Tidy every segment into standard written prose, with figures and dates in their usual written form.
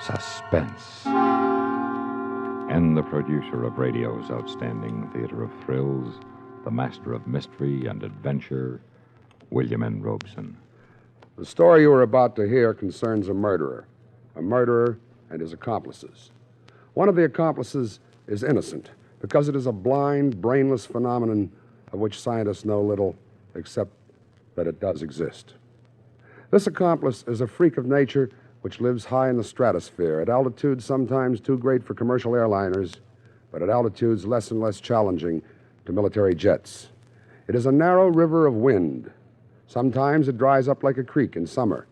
Suspense. And the producer of radio's outstanding theater of thrills, the master of mystery and adventure, William N. Robeson. The story you are about to hear concerns a murderer and his accomplices. One of the accomplices is innocent because it is a blind, brainless phenomenon of which scientists know little except that it does exist. This accomplice is a freak of nature which lives high in the stratosphere, at altitudes sometimes too great for commercial airliners, but at altitudes less and less challenging to military jets. It is a narrow river of wind. Sometimes it dries up like a creek in summer,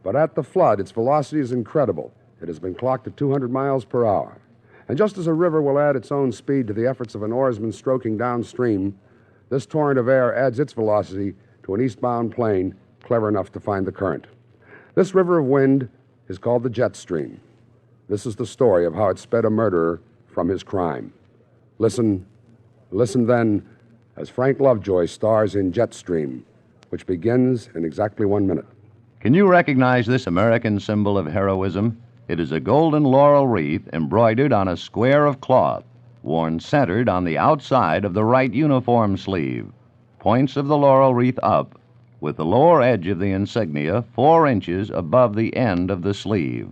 but at the flood, its velocity is incredible. It has been clocked at 200 miles per hour. And just as a river will add its own speed to the efforts of an oarsman stroking downstream, this torrent of air adds its velocity to an eastbound plane clever enough to find the current. This river of wind is called the jet stream. This is the story of how it sped a murderer from his crime. Listen then, as Frank Lovejoy stars in Jetstream, which begins in exactly 1 minute. Can you recognize this American symbol of heroism? It is a golden laurel wreath embroidered on a square of cloth, worn centered on the outside of the right uniform sleeve. Points of the laurel wreath up, with the lower edge of the insignia 4 inches above the end of the sleeve.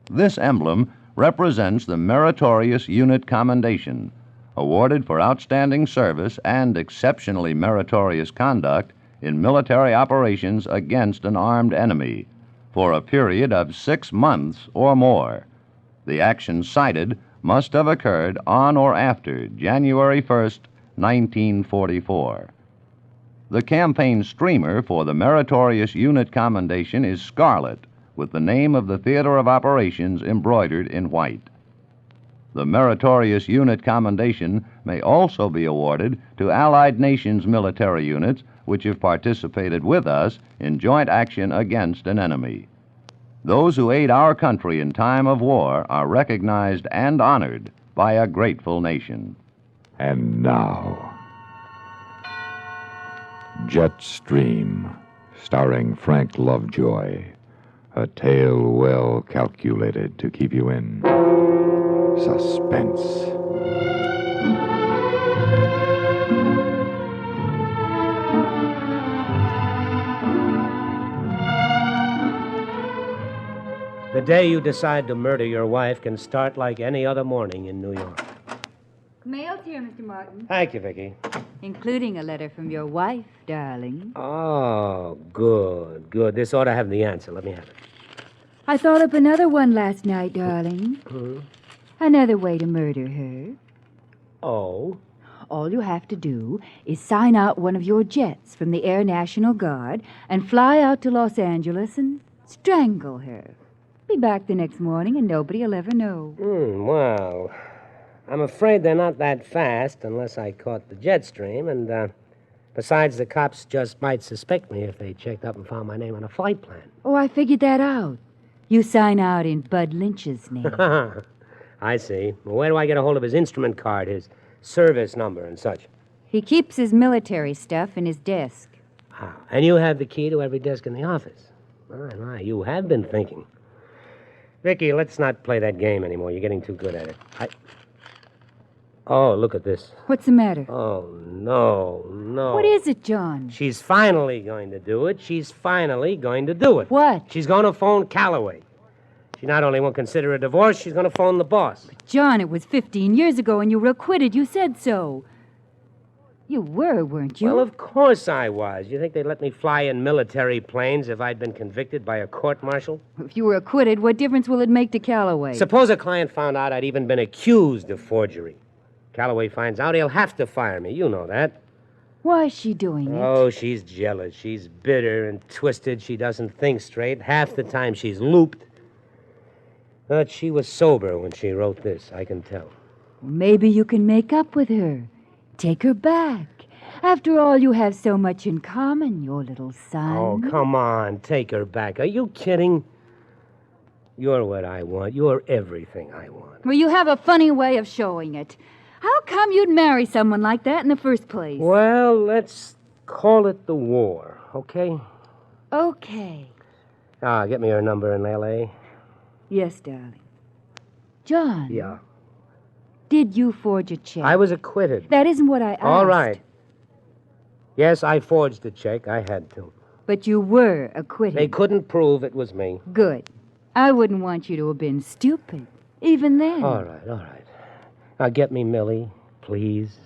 This emblem represents the Meritorious Unit Commendation, awarded for outstanding service and exceptionally meritorious conduct in military operations against an armed enemy for a period of 6 months or more. The action cited must have occurred on or after January 1st, 1944. The campaign streamer for the Meritorious Unit Commendation is scarlet, with the name of the theater of operations embroidered in white. The Meritorious Unit Commendation may also be awarded to Allied nations' military units which have participated with us in joint action against an enemy. Those who aid our country in time of war are recognized and honored by a grateful nation. And now, Jetstream, starring Frank Lovejoy. A tale well calculated to keep you in suspense. The day you decide to murder your wife can start like any other morning in New York. Mail's here, Mr. Martin. Thank you, Vicki. Including a letter from your wife, darling. Oh, good, good. This ought to have the answer. Let me have it. I thought up another one last night, darling. Another way to murder her. Oh? All you have to do is sign out one of your jets from the Air National Guard and fly out to Los Angeles and strangle her. Be back the next morning and nobody'll ever know. Well, I'm afraid they're not that fast unless I caught the jet stream, and besides, the cops just might suspect me if they checked up and found my name on a flight plan. Oh, I figured that out. You sign out in Bud Lynch's name. I see. Well, where do I get a hold of his instrument card, his service number and such? He keeps his military stuff in his desk. Ah, and you have the key to every desk in the office. My, you have been thinking. Vicki, let's not play that game anymore. You're getting too good at it. Oh, look at this. What's the matter? Oh, no. What is it, John? She's finally going to do it. She's finally going to do it. What? She's going to phone Calloway. She not only won't consider a divorce, she's going to phone the boss. But John, it was 15 years ago and you were acquitted. You said so. You were, weren't you? Well, of course I was. You think they'd let me fly in military planes if I'd been convicted by a court-martial? If you were acquitted, what difference will it make to Calloway? Suppose a client found out I'd even been accused of forgery. Calloway finds out, he'll have to fire me. You know that. Why is she doing it? Oh, she's jealous. She's bitter and twisted. She doesn't think straight. Half the time she's looped. But she was sober when she wrote this, I can tell. Maybe you can make up with her. Take her back. After all, you have so much in common, your little son. Oh, come on. Take her back. Are you kidding? You're what I want. You're everything I want. Well, you have a funny way of showing it. How come you'd marry someone like that in the first place? Well, let's call it the war, okay? Okay. Get me her number in L.A. Yes, darling. John. Yeah. Did you forge a check? I was acquitted. That isn't what I asked. All right. Yes, I forged the check. I had to. But you were acquitted. They couldn't prove it was me. Good. I wouldn't want you to have been stupid, even then. All right, all right. Now get me Millie, please.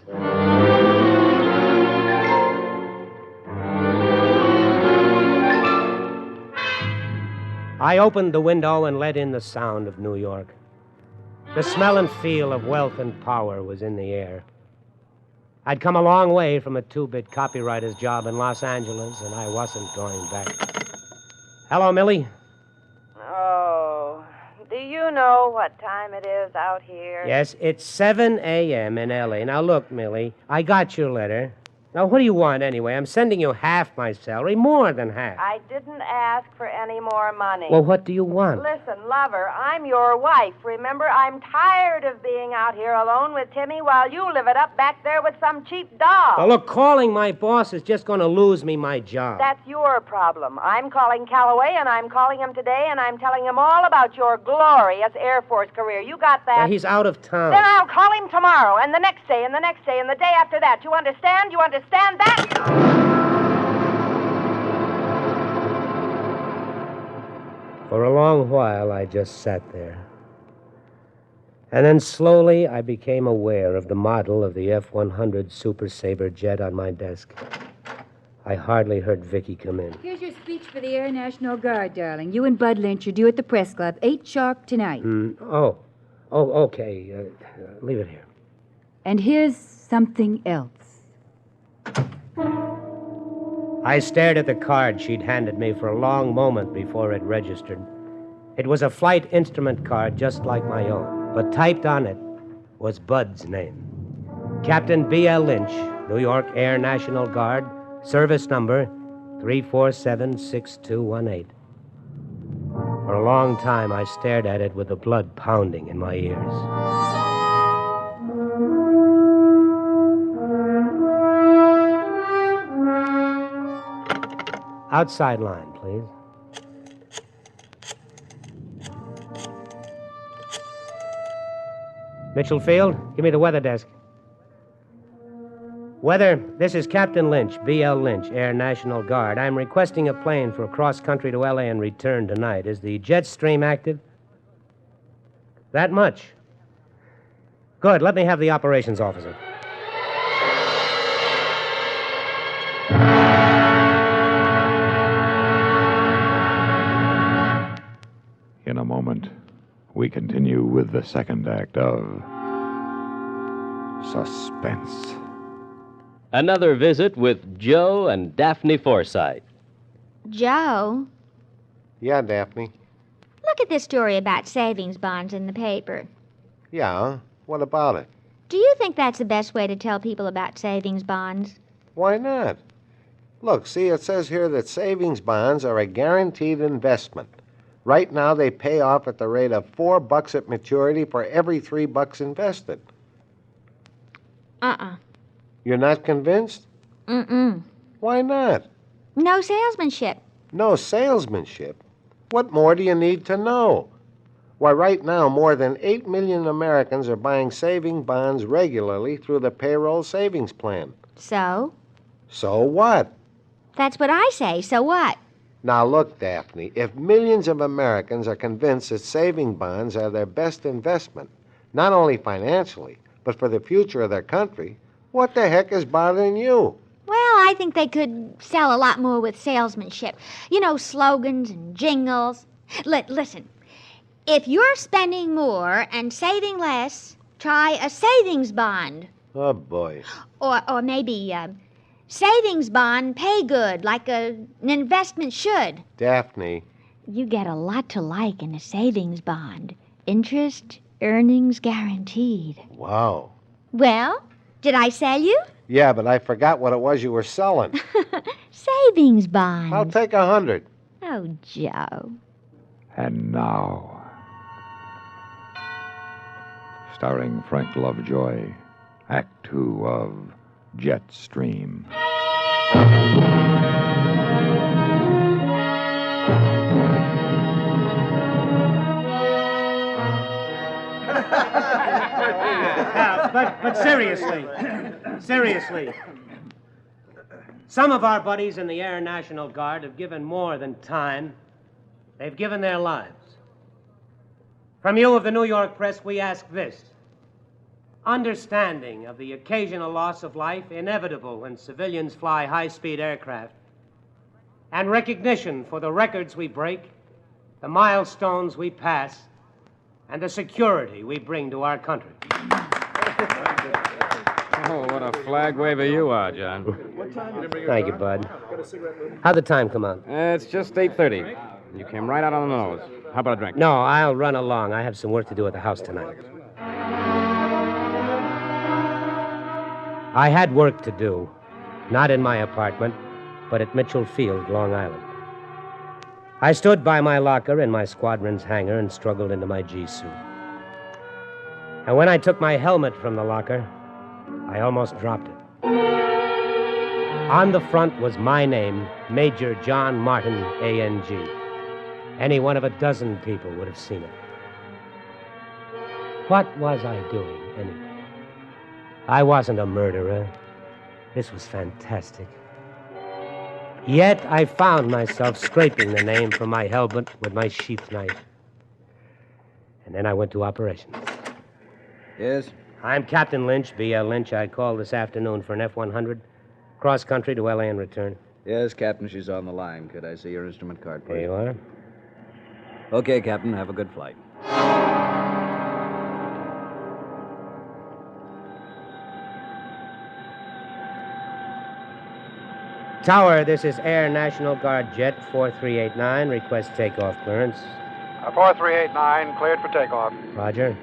I opened the window and let in the sound of New York. The smell and feel of wealth and power was in the air. I'd come a long way from a two-bit copywriter's job in Los Angeles, and I wasn't going back. Hello, Millie. Oh, do you know what time it is out here? Yes, it's 7 a.m. in L.A. Now, look, Millie, I got your letter. Now, what do you want, anyway? I'm sending you half my salary, more than half. I didn't ask for any more money. Well, what do you want? Listen, lover, I'm your wife. Remember, I'm tired of being out here alone with Timmy while you live it up back there with some cheap doll. Well, look, calling my boss is just going to lose me my job. That's your problem. I'm calling Calloway, and I'm calling him today, and I'm telling him all about your glorious Air Force career. You got that? Well, he's out of town. Then I'll call him tomorrow, and the next day, and the next day, and the day after that. You understand? You understand that? For a long while, I just sat there. And then slowly, I became aware of the model of the F-100 Super Sabre jet on my desk. I hardly heard Vicky come in. Here's your speech for the Air National Guard, darling. You and Bud Lynch are due at the press club, 8 sharp tonight. Oh, okay. Leave it here. And here's something else. I stared at the card she'd handed me for a long moment before it registered. It was a flight instrument card just like my own, but typed on it was Bud's name. Captain B.L. Lynch, New York Air National Guard, service number 3476218. For a long time, I stared at it with the blood pounding in my ears. Outside line, please. Mitchell Field, give me the weather desk. Weather, this is Captain Lynch, B.L. Lynch, Air National Guard. I'm requesting a plane for cross-country to L.A. and return tonight. Is the jet stream active? That much? Good, let me have the operations officer. In a moment, we continue with the second act of Suspense. Another visit with Joe and Daphne Forsythe. Joe, Yeah, Daphne. look at this story about savings bonds in the paper. Yeah, what about it? Do you think that's the best way to tell people about savings bonds? Why not? Look, see, it says here that savings bonds are a guaranteed investment. Right now, they pay off at the rate of $4 at maturity for every $3 invested. You're not convinced? Mm-mm. Why not? No salesmanship. No salesmanship? What more do you need to know? Why, right now, more than 8 million Americans are buying saving bonds regularly through the payroll savings plan. So? So what? That's what I say. So what? Now, look, Daphne, if millions of Americans are convinced that saving bonds are their best investment, not only financially, but for the future of their country, what the heck is bothering you? Well, I think they could sell a lot more with salesmanship. You know, slogans and jingles. Listen, if you're spending more and saving less, try a savings bond. Oh, boy. Or maybe savings bond pay good, like an investment should. Daphne. You get a lot to like in a savings bond. Interest, earnings guaranteed. Wow. Well, did I sell you? Yeah, but I forgot what it was you were selling. Savings bonds. I'll take 100. Oh, Joe. And now, starring Frank Lovejoy, Act 2 of Jetstream. Seriously. Some of our buddies in the Air National Guard have given more than time. They've given their lives. From you of the New York press, we ask this. Understanding of the occasional loss of life inevitable when civilians fly high-speed aircraft, and recognition for the records we break, the milestones we pass, and the security we bring to our country. Oh, what a flag waver you are, John. Thank you, Bud. How'd the time come out? It's just 8:30. You came right out on the nose. How about a drink? No, I'll run along. I have some work to do at the house tonight. I had work to do. Not in my apartment, but at Mitchell Field, Long Island. I stood by my locker in my squadron's hangar and struggled into my G-suit. And when I took my helmet from the locker, I almost dropped it. On the front was my name, Major John Martin, A.N.G. Any one of a dozen people would have seen it. What was I doing, anyway? I wasn't a murderer. This was fantastic. Yet I found myself scraping the name from my helmet with my sheath knife. And then I went to operations. Yes? I'm Captain Lynch, B.L. Lynch. I called this afternoon for an F-100, cross-country to L.A. and return. Yes, Captain, she's on the line. Could I see your instrument card, please? There you are. Okay, Captain, have a good flight. Tower, this is Air National Guard Jet 4389. Request takeoff clearance. 4389, cleared for takeoff. Roger.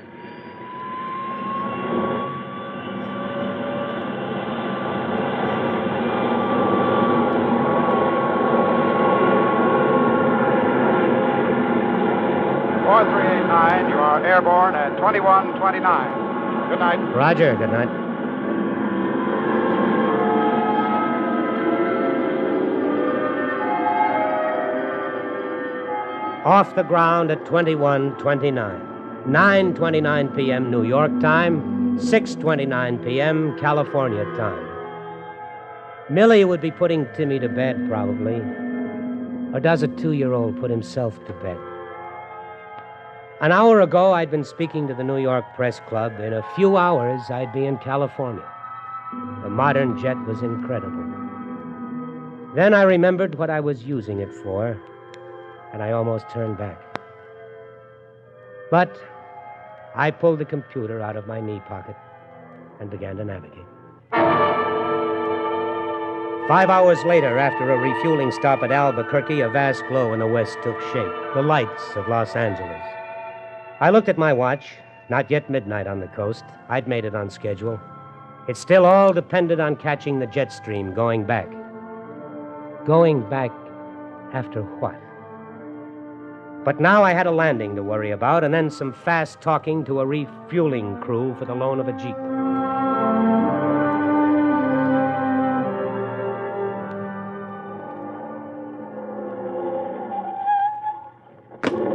You are airborne at 2129. Good night. Roger, good night. Off the ground at 2129. 9:29 p.m. New York time, 6:29 p.m. California time. Millie would be putting Timmy to bed, probably. Or does a 2-year-old put himself to bed? An hour ago, I'd been speaking to the New York Press Club. In a few hours, I'd be in California. The modern jet was incredible. Then I remembered what I was using it for, and I almost turned back. But I pulled the computer out of my knee pocket and began to navigate. 5 hours later, after a refueling stop at Albuquerque, a vast glow in the west took shape, the lights of Los Angeles. I looked at my watch. Not yet midnight on the coast. I'd made it on schedule. It still all depended on catching the jet stream going back. Going back after what? But now I had a landing to worry about, and then some fast talking to a refueling crew for the loan of a Jeep.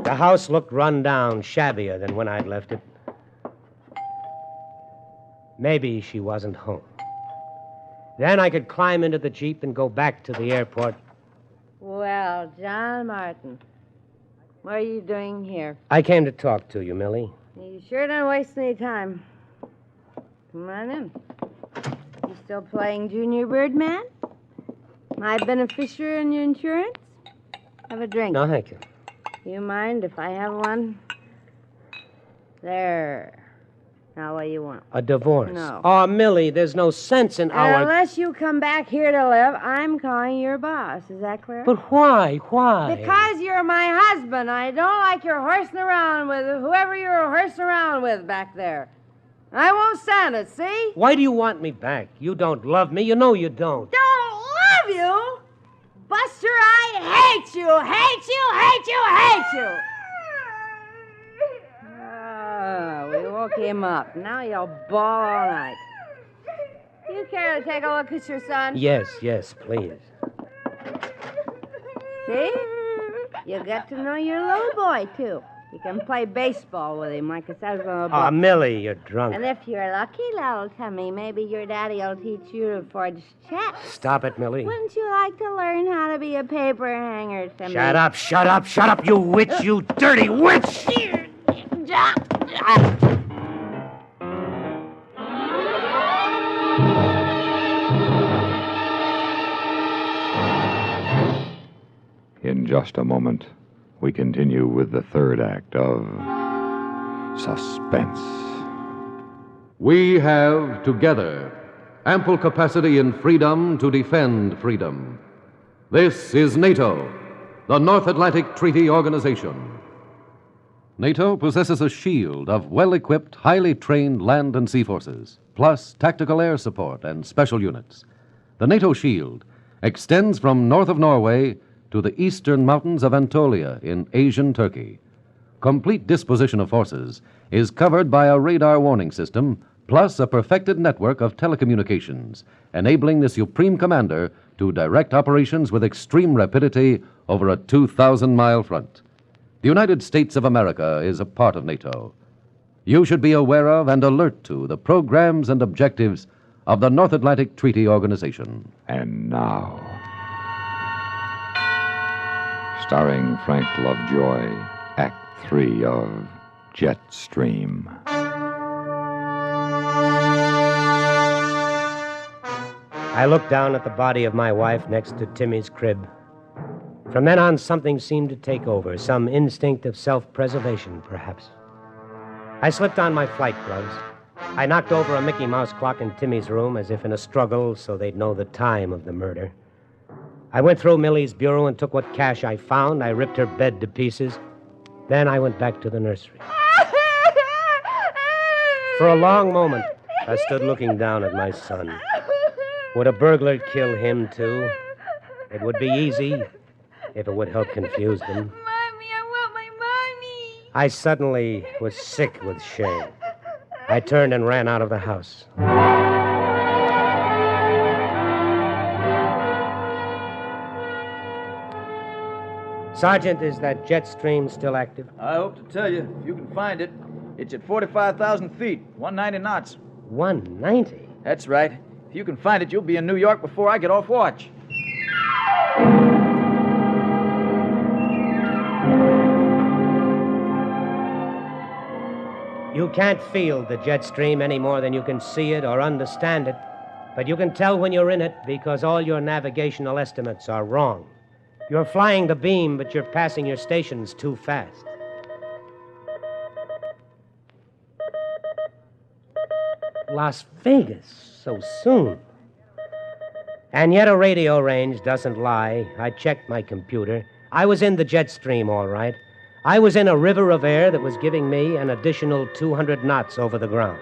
The house looked run down, shabbier than when I'd left it. Maybe she wasn't home. Then I could climb into the Jeep and go back to the airport. Well, John Martin, what are you doing here? I came to talk to you, Millie. You sure don't waste any time. Come on in. You still playing Junior Birdman? My beneficiary in your insurance? Have a drink. No, thank you. You mind if I have one? There. Now, what do you want? A divorce. No. Oh, Millie, there's no sense in our... Unless you come back here to live, I'm calling your boss. Is that clear? But why? Why? Because you're my husband. I don't like your horsing around with whoever you're horsing around with back there. I won't stand it, see? Why do you want me back? You don't love me. You know you don't. Don't love you? Buster, I hate you, hate you, hate you, hate you. We woke him up. Now you'll bawl all night. You care to take a look at your son? Yes, please. See? You get to know your little boy, too. You can play baseball with him like it says on the book. Oh, Millie, you're drunk. And if you're lucky, little Timmy, maybe your daddy will teach you to forge checks. Stop it, Millie. Wouldn't you like to learn how to be a paper hanger, Timmy? Shut up, shut up, shut up, you witch, you dirty witch! In just a moment, we continue with the third act of Suspense. We have together ample capacity and freedom to defend freedom. This is NATO, the North Atlantic Treaty Organization. NATO possesses a shield of well-equipped, highly trained land and sea forces, plus tactical air support and special units. The NATO shield extends from north of Norway to the eastern mountains of Anatolia in Asian Turkey. Complete disposition of forces is covered by a radar warning system, plus a perfected network of telecommunications, enabling the Supreme Commander to direct operations with extreme rapidity over a 2,000-mile front. The United States of America is a part of NATO. You should be aware of and alert to the programs and objectives of the North Atlantic Treaty Organization. And now, starring Frank Lovejoy, Act 3 of Jetstream. I looked down at the body of my wife next to Timmy's crib. From then on, something seemed to take over, some instinct of self-preservation, perhaps. I slipped on my flight gloves. I knocked over a Mickey Mouse clock in Timmy's room as if in a struggle so they'd know the time of the murder. I went through Millie's bureau and took what cash I found. I ripped her bed to pieces. Then I went back to the nursery. For a long moment, I stood looking down at my son. Would a burglar kill him, too? It would be easy if it would help confuse them. Mommy, I want my mommy. I suddenly was sick with shame. I turned and ran out of the house. Sergeant, is that jet stream still active? I hope to tell you, if you can find it. It's at 45,000 feet, 190 knots. 190? That's right. If you can find it, you'll be in New York before I get off watch. You can't feel the jet stream any more than you can see it or understand it, but you can tell when you're in it because all your navigational estimates are wrong. You're flying the beam, but you're passing your stations too fast. Las Vegas, so soon. And yet a radio range doesn't lie. I checked my computer. I was in the jet stream, all right. I was in a river of air that was giving me an additional 200 knots over the ground.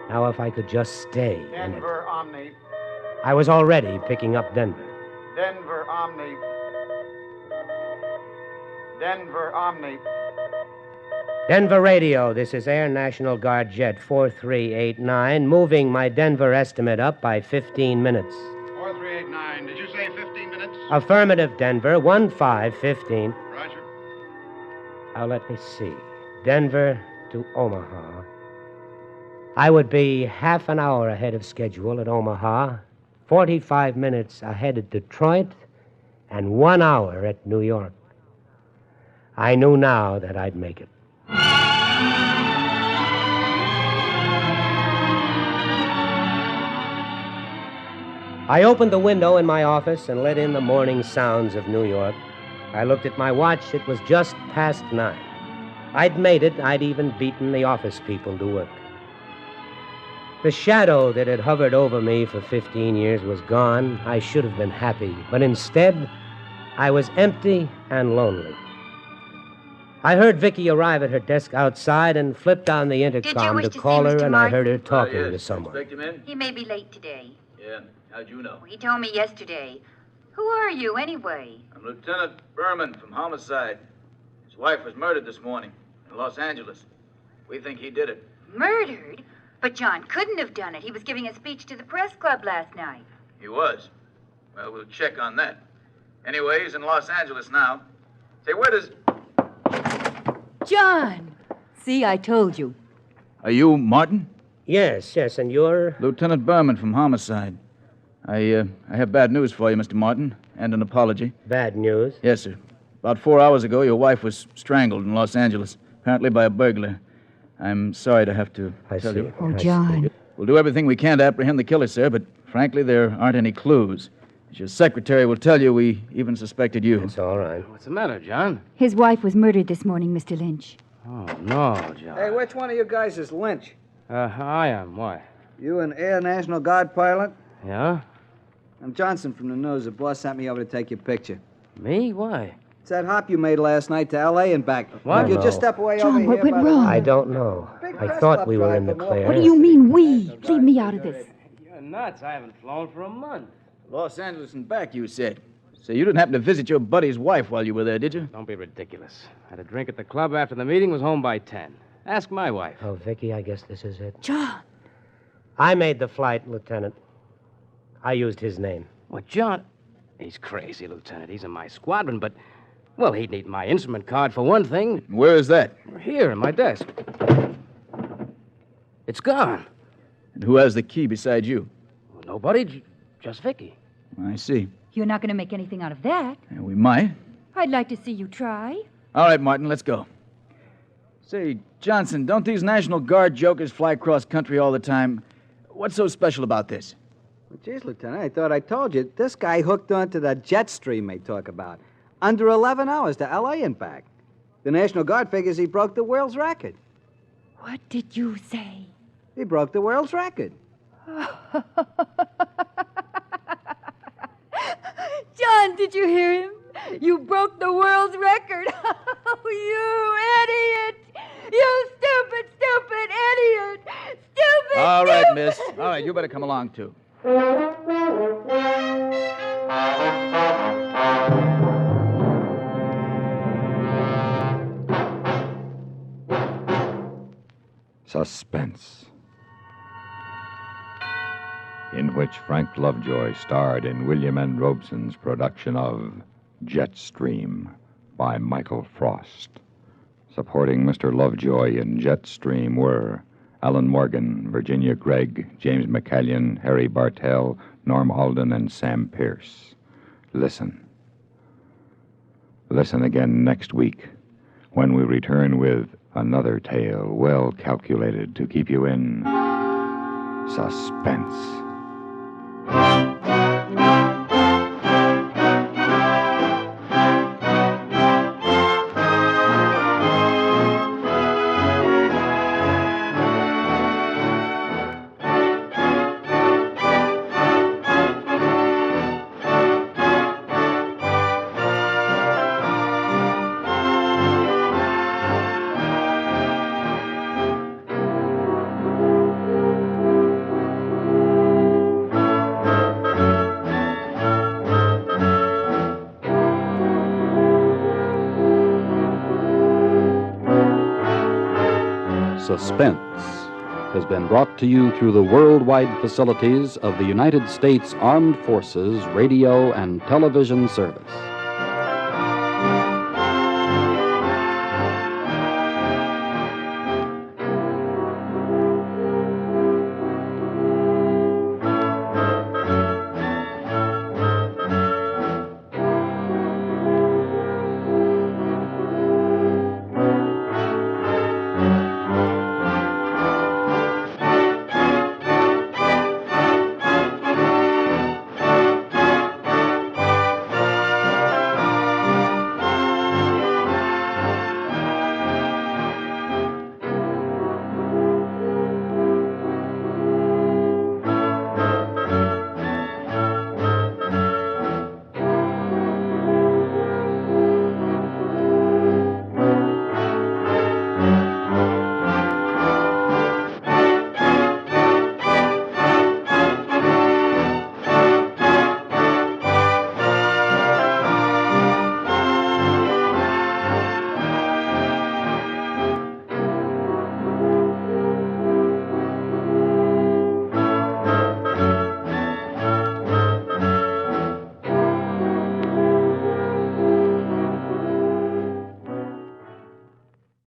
Now, if I could just stay in it. Denver, Omni. I was already picking up Denver. Denver, Omni. Denver, Omni. Denver radio, this is Air National Guard Jet 4389, moving my Denver estimate up by 15 minutes. 4389, did you say 15 minutes? Affirmative, Denver, 1515. Roger. Now, let me see. Denver to Omaha. I would be half an hour ahead of schedule at Omaha, 45 minutes ahead at Detroit, and 1 hour at New York. I knew now that I'd make it. I opened the window in my office and let in the morning sounds of New York. I looked at my watch. It was just past 9. I'd made it. I'd even beaten the office people to work. The shadow that had hovered over me for 15 years was gone. I should have been happy, but instead, I was empty and lonely. I heard Vicky arrive at her desk outside and flipped on the intercom to call her, and I heard her talking to someone. Expect him in? He may be late today. Yeah. How'd you know? He told me yesterday. Who are you, anyway? I'm Lieutenant Berman from Homicide. His wife was murdered this morning in Los Angeles. We think he did it. Murdered? But John couldn't have done it. He was giving a speech to the press club last night. He was. Well, we'll check on that. Anyway, he's in Los Angeles now. Say, where does... John! See, I told you. Are you Martin? Yes, and you're? Lieutenant Berman from Homicide. I have bad news for you, Mr. Martin, and an apology. Bad news? Yes, sir. About 4 hours ago, your wife was strangled in Los Angeles, apparently by a burglar. I'm sorry to have to tell you. Oh, John. We'll do everything we can to apprehend the killer, sir, but frankly, there aren't any clues. As your secretary will tell you, we even suspected you. It's all right. What's the matter, John? His wife was murdered this morning, Mr. Lynch. Oh, no, John. Hey, which one of you guys is Lynch? I am. Why? You an Air National Guard pilot? Yeah? I'm Johnson from the news. The boss sent me over to take your picture. Me? Why? It's that hop you made last night to L.A. and back. What? If you just step away John, over here what went by the- wrong? I don't know. I thought we were in the clear. What do you mean, we? Leave me out of this. You're nuts. I haven't flown for a month. Los Angeles and back, you said. So you didn't happen to visit your buddy's wife while you were there, did you? Don't be ridiculous. Had a drink at the club after the meeting, was home by 10. Ask my wife. Oh, Vicky, I guess this is it. John! I made the flight, Lieutenant. I used his name. What, John? He's crazy, Lieutenant. He's in my squadron, but, well, he'd need my instrument card for one thing. Where is that? Here, in my desk. It's gone. And who has the key besides you? Nobody, just Vicky. I see. You're not going to make anything out of that. Yeah, we might. I'd like to see you try. All right, Martin, let's go. Say, Johnson, don't these National Guard jokers fly across country all the time? What's so special about this? Well, geez, Lieutenant, I thought I told you. This guy hooked onto the jet stream they talk about. Under 11 hours to L.A. and back. The National Guard figures he broke the world's record. What did you say? He broke the world's record. John, did you hear him? You broke the world's record. Oh, you idiot! You stupid idiot! Stupid! All right, miss. All right, you better come along, too. Suspense, in which Frank Lovejoy starred in William N. Robeson's production of Jetstream by Michael Frost. Supporting Mr. Lovejoy in Jetstream were Alan Morgan, Virginia Gregg, James McCallion, Harry Bartell, Norm Alden, and Sam Pierce. Listen. Listen again next week when we return with another tale well calculated to keep you in suspense. Suspense has been brought to you through the worldwide facilities of the United States Armed Forces Radio and Television Service.